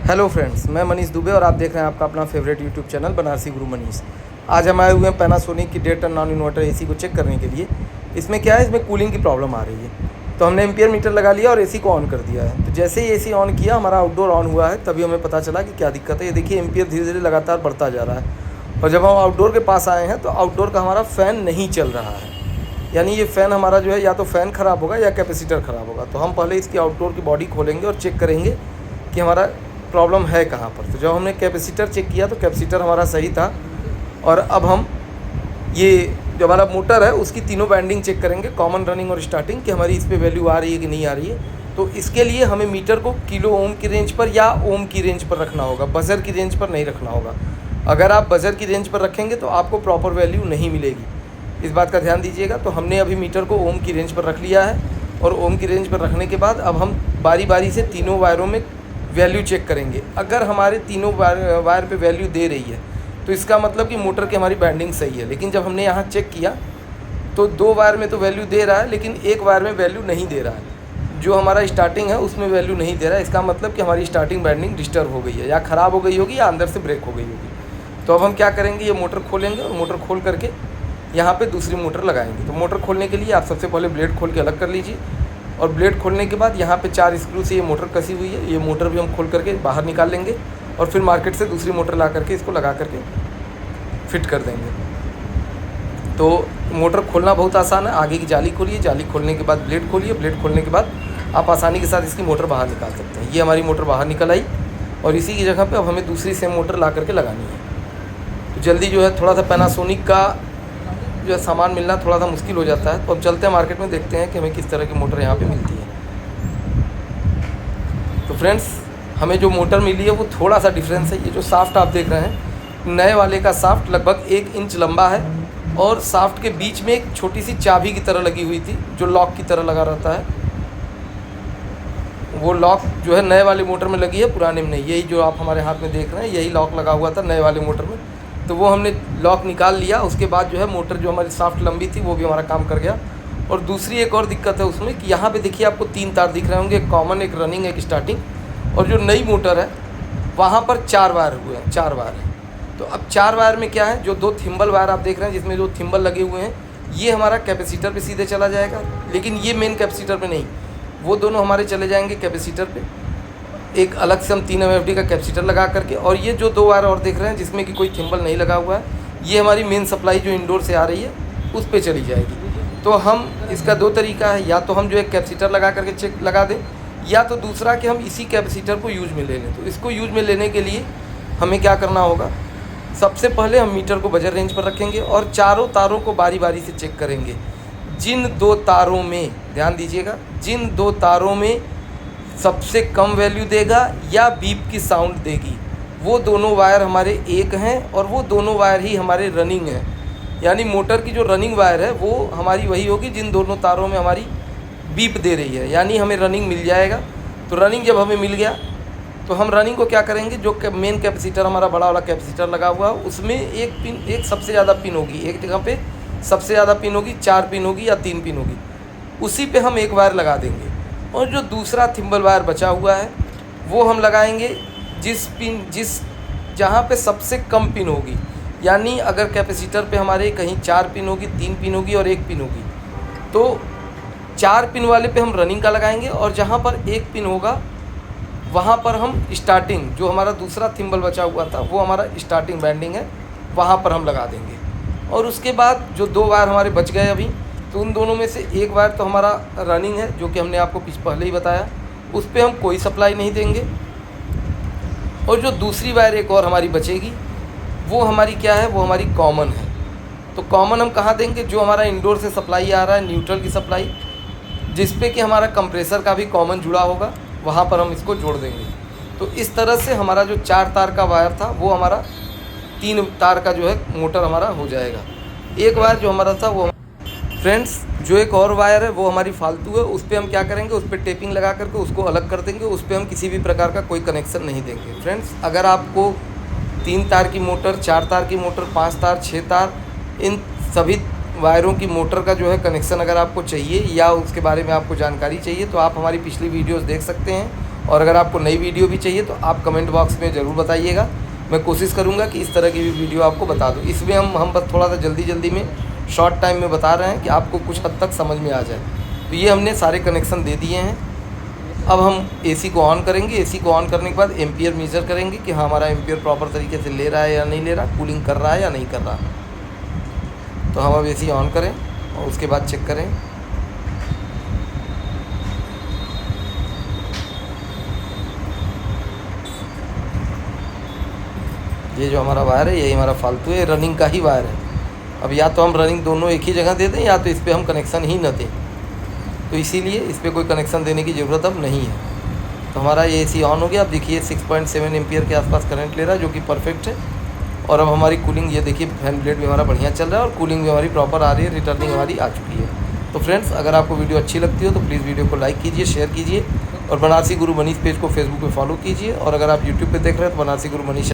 Hello friends, मैं मनीष दुबे और आप देख रहे हैं आपका अपना फेवरेट यूट्यूब चैनल बनारसी गुरु मनीष। आज हम आए हुए हैं पैनासोनिक की डेट टन नॉन इन्वर्टर एसी को चेक करने के लिए। इसमें क्या है, इसमें कूलिंग की प्रॉब्लम आ रही है। तो हमने एम्पियर मीटर लगा लिया और एसी को ऑन कर दिया है। तो जैसे ही एसी ऑन किया, हमारा आउटडोर ऑन हुआ है, तभी हमें पता चला कि क्या दिक्कत है। ये देखिए, एम्पियर धीरे धीरे लगातार बढ़ता जा रहा है। और जब हम आउटडोर के पास आए हैं तो आउटडोर का हमारा फ़ैन नहीं चल रहा है। यानी ये फ़ैन हमारा जो है, या तो फ़ैन ख़राब होगा या कैपेसिटर ख़राब होगा। तो हम पहले इसकी आउटडोर की बॉडी खोलेंगे और चेक करेंगे कि हमारा प्रॉब्लम है कहाँ पर। तो जब हमने कैपेसिटर चेक किया तो कैपेसिटर हमारा सही था। और अब हम ये जो हमारा मोटर है उसकी तीनों बैंडिंग चेक करेंगे, कॉमन, रनिंग और स्टार्टिंग, कि हमारी इस पर वैल्यू आ रही है कि नहीं आ रही है। तो इसके लिए हमें मीटर को किलो ओम की रेंज पर या ओम की रेंज पर रखना होगा, बजर की रेंज पर नहीं रखना होगा। अगर आप बजर की रेंज पर रखेंगे तो आपको प्रॉपर वैल्यू नहीं मिलेगी, इस बात का ध्यान दीजिएगा। तो हमने अभी मीटर को ओम की रेंज पर रख लिया है। और ओम की रेंज पर रखने के बाद अब हम बारी बारी से तीनों वायरों में वैल्यू चेक करेंगे। अगर हमारे तीनों वायर पे वैल्यू दे रही है तो इसका मतलब कि मोटर की हमारी बैंडिंग सही है। लेकिन जब हमने यहाँ चेक किया तो 2 वायर में तो वैल्यू दे रहा है, लेकिन एक वायर में वैल्यू नहीं दे रहा है। जो हमारा स्टार्टिंग है उसमें वैल्यू नहीं दे रहा है। इसका मतलब कि हमारी स्टार्टिंग बैंडिंग डिस्टर्ब हो गई है, या ख़राब हो गई होगी, या अंदर से ब्रेक हो गई होगी। तो अब हम क्या करेंगे, ये मोटर खोलेंगे और मोटर खोल करके यहाँ पे दूसरी मोटर लगाएंगे। तो मोटर खोलने के लिए आप सबसे पहले ब्लेड खोल के अलग कर लीजिए। और ब्लेड खोलने के बाद यहाँ पे 4 स्क्रू से ये मोटर कसी हुई है, ये मोटर भी हम खोल करके बाहर निकाल लेंगे। और फिर मार्केट से दूसरी मोटर ला करके इसको लगा करके फिट कर देंगे। तो मोटर खोलना बहुत आसान है। आगे की जाली खोलिए, जाली खोलने के बाद ब्लेड खोलिए, ब्लेड खोलने के बाद आप आसानी के साथ इसकी मोटर बाहर निकाल सकते हैं। ये हमारी मोटर बाहर निकल आई और इसी की जगह पर अब हमें दूसरी सेम मोटर ला करके लगानी है। तो जल्दी जो है, थोड़ा सा पैनासोनिक का जो है सामान मिलना थोड़ा सा मुश्किल हो जाता है। तो अब चलते हैं मार्केट में, देखते हैं कि हमें किस तरह की मोटर यहाँ पे मिलती है। तो फ्रेंड्स, हमें जो मोटर मिली है वो थोड़ा सा डिफरेंस है। ये जो साफ्ट आप देख रहे हैं, नए वाले का साफ्ट लगभग 1 इंच लंबा है और साफ्ट के बीच में एक छोटी सी चाबी की तरह लगी हुई थी, जो लॉक की तरह लगा रहता है। वो लॉक जो है नए वाले मोटर में लगी है, पुराने में नहीं। यही जो आप हमारे हाथ में देख रहे हैं, यही लॉक लगा हुआ था नए वाले मोटर में। तो वो हमने लॉक निकाल लिया। उसके बाद जो है मोटर जो हमारी साफ्ट लंबी थी वो भी हमारा काम कर गया। और दूसरी एक और दिक्कत है उसमें कि यहाँ पे देखिए आपको 3 तार दिख रहे होंगे, एक कॉमन, एक रनिंग, एक स्टार्टिंग। और जो नई मोटर है वहाँ पर 4 वायर हुए हैं, 4 वायर हैं। तो अब 4 वायर में क्या है, जो 2 थिम्बल वायर आप देख रहे हैं जिसमें 2 थिम्बल लगे हुए हैं, ये हमारा कैपेसिटर पर सीधे चला जाएगा। लेकिन ये मेन कैपेसिटर पर नहीं, वो दोनों हमारे चले जाएंगे कैपेसिटर पर। एक अलग से हम 3 MFD का कैपेसिटर लगा करके। और ये जो 2 वायर और देख रहे हैं जिसमें कि कोई थिम्बल नहीं लगा हुआ है, ये हमारी मेन सप्लाई जो इंडोर से आ रही है उस पे चली जाएगी। तो हम इसका 2 तरीका है, या तो हम जो एक कैपेसिटर लगा करके चेक लगा दें, या तो दूसरा कि हम इसी कैपेसिटर को यूज में ले लें। तो इसको यूज में लेने के लिए हमें क्या करना होगा, सबसे पहले हम मीटर को बजर रेंज पर रखेंगे और चारों तारों को बारी बारी से चेक करेंगे। जिन 2 तारों में, ध्यान दीजिएगा, जिन 2 तारों में सबसे कम वैल्यू देगा या बीप की साउंड देगी, वो दोनों वायर हमारे एक हैं और वो दोनों वायर ही हमारे रनिंग हैं। यानी मोटर की जो रनिंग वायर है वो हमारी वही होगी जिन दोनों तारों में हमारी बीप दे रही है, यानी हमें रनिंग मिल जाएगा। तो रनिंग जब हमें मिल गया तो हम रनिंग को क्या करेंगे, जो मेन कैपेसिटर हमारा बड़ा वाला कैपेसिटर लगा हुआ है उसमें एक पिन, एक सबसे ज़्यादा पिन होगी, एक जगह पे सबसे ज़्यादा पिन होगी, 4 पिन होगी या 3 पिन होगी, उसी पे हम एक वायर लगा देंगे। और जो दूसरा थिम्बल वायर बचा हुआ है वो हम लगाएंगे जिस जहाँ पे सबसे कम पिन होगी। यानी अगर कैपेसिटर पे हमारे कहीं 4 पिन होगी, 3 पिन होगी और 1 पिन होगी, तो 4 पिन वाले पे हम रनिंग का लगाएंगे। और जहाँ पर 1 पिन होगा वहाँ पर हम स्टार्टिंग, जो हमारा दूसरा थिम्बल बचा हुआ था वो हमारा स्टार्टिंग बैंडिंग है, वहाँ पर हम लगा देंगे। और उसके बाद जो 2 वायर हमारे बच गए अभी, तो उन दोनों में से एक वायर तो हमारा रनिंग है, जो कि हमने आपको पहले ही बताया, उस पर हम कोई सप्लाई नहीं देंगे। और जो दूसरी वायर एक और हमारी बचेगी वो हमारी क्या है, वो हमारी कॉमन है। तो कॉमन हम कहाँ देंगे, जो हमारा इंडोर से सप्लाई आ रहा है, न्यूट्रल की सप्लाई, जिस पे कि हमारा कंप्रेसर का भी कॉमन जुड़ा होगा, वहाँ पर हम इसको जोड़ देंगे। तो इस तरह से हमारा जो 4 तार का वायर था वो हमारा 3 तार का जो है मोटर हमारा हो जाएगा। एक वायर जो हमारा था वो, फ्रेंड्स, जो एक और वायर है वो हमारी फालतू है, उस पर हम क्या करेंगे, उस पर टेपिंग लगा करके उसको अलग कर देंगे। उस पर हम किसी भी प्रकार का कोई कनेक्शन नहीं देंगे। फ्रेंड्स, अगर आपको 3 तार की मोटर, 4 तार की मोटर, 5 तार, 6 तार, इन सभी वायरों की मोटर का जो है कनेक्शन अगर आपको चाहिए या उसके बारे में आपको जानकारी चाहिए तो आप हमारी पिछली वीडियोस देख सकते हैं और अगर आपको नई वीडियो भी चाहिए तो आप कमेंट बॉक्स में ज़रूर बताइएगा। मैं कोशिश करूँगा कि इस तरह की भी वीडियो आपको बता दूँ। इसमें हम बस थोड़ा सा जल्दी में शॉर्ट टाइम में बता रहे हैं कि आपको कुछ हद तक समझ में आ जाए। तो ये हमने सारे कनेक्शन दे दिए हैं। अब हम एसी को ऑन करेंगे। एसी को ऑन करने के बाद एम्पियर मेज़र करेंगे कि हाँ हमारा एम्पियर प्रॉपर तरीके से ले रहा है या नहीं ले रहा, कूलिंग कर रहा है या नहीं कर रहा। तो हम अब एसी ऑन करें और उसके बाद चेक करें। ये जो हमारा वायर है यही हमारा फालतू है, रनिंग का ही वायर है। अब या तो हम रनिंग दोनों एक ही जगह दे दें या तो इस पर हम कनेक्शन ही न दें। तो इसीलिए इस पर कोई कनेक्शन देने की ज़रूरत अब नहीं है। तो हमारा ये एसी ऑन हो गया। अब देखिए 6.7 एम्पियर के आसपास करंट ले रहा है, जो कि परफेक्ट है। और अब हमारी कूलिंग, ये देखिए फैन ब्लेड भी हमारा बढ़िया चल रहा है और कूलिंग भी हमारी प्रॉपर आ रही है, रिटर्निंग हमारी आ चुकी है। तो फ्रेंड्स, अगर आपको वीडियो अच्छी लगती हो तो प्लीज़ वीडियो को लाइक कीजिए, शेयर कीजिए और बनारसी गुरु मनीष पेज को फेसबुक पे फॉलो कीजिए। और अगर आप यूट्यूब पे देख रहे हैं तो बनारसी गुरु मनीष